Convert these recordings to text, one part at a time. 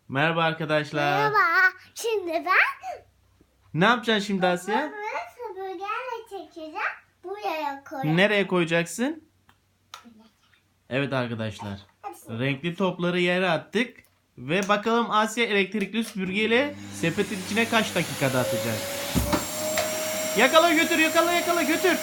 Merhaba arkadaşlar. Merhaba. Şimdi ben Ne yapacaksın şimdi Asya? süpürgeyle çekeceğim. Buraya koyacağım. Nereye koyacaksın? Evet arkadaşlar. Renkli topları yere attık. Ve bakalım Asya elektrikli süpürgeyle sepetin içine kaç dakikada atacak? Yakala götür, yakala götür.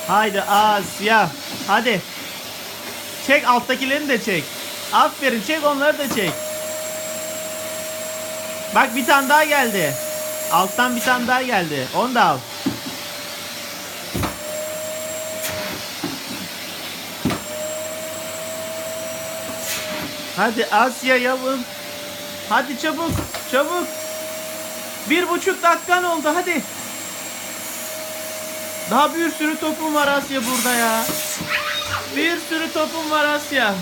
Haydi Asya. Hadi. Çek alttakilerini de çek. Aferin, çek onları da çek. Bak bir tane daha geldi. Alttan bir tane daha geldi. Onu da al. Hadi Asya yavrum. Hadi çabuk çabuk. 1,5 dakikan oldu hadi. Daha bir sürü topum var Asya burada ya. Bir sürü topum var Asya.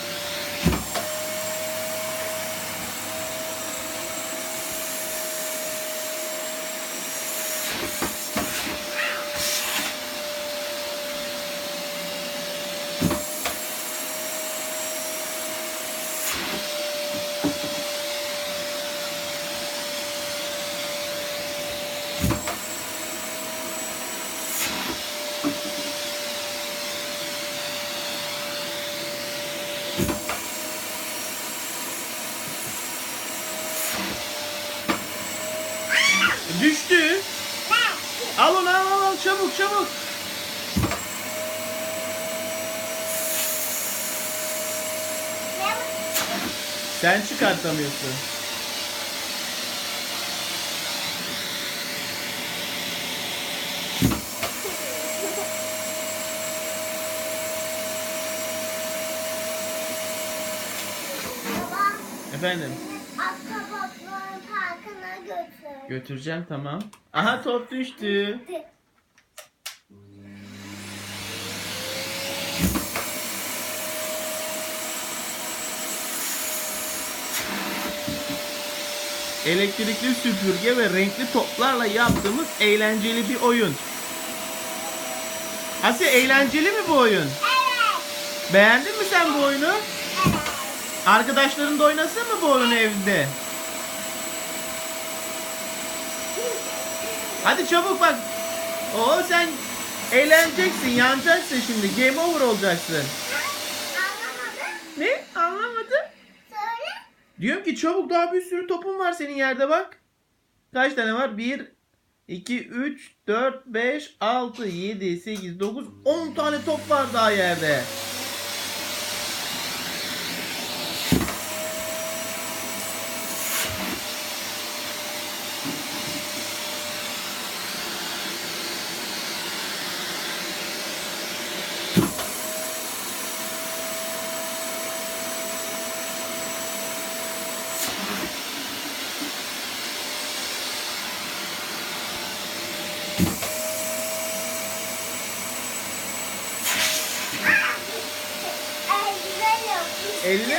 Düştü. Al onu al çabuk çabuk. Sen çıkartamıyorsun. Baba, Efendim? Akbabakların parkına götür. Götüreceğim tamam. Aha top düştü. Elektrikli süpürge ve renkli toplarla yaptığımız eğlenceli bir oyun. Asya eğlenceli mi bu oyun? Evet. Beğendin mi sen bu oyunu? Evet. Arkadaşların da oynasın mı bu oyunu evde? Hadi çabuk bak. Oo sen eğleneceksin, yanacaksın şimdi. Game over olacaksın. Anlamadın? Ne? Anlamadım. Söyle. Diyorum ki çabuk daha bir sürü topun var senin yerde bak. Kaç tane var? 1, 2, 3, 4, 5, 6, 7, 8, 9, 10 tane top var daha yerde. Güzel yapmış. Eline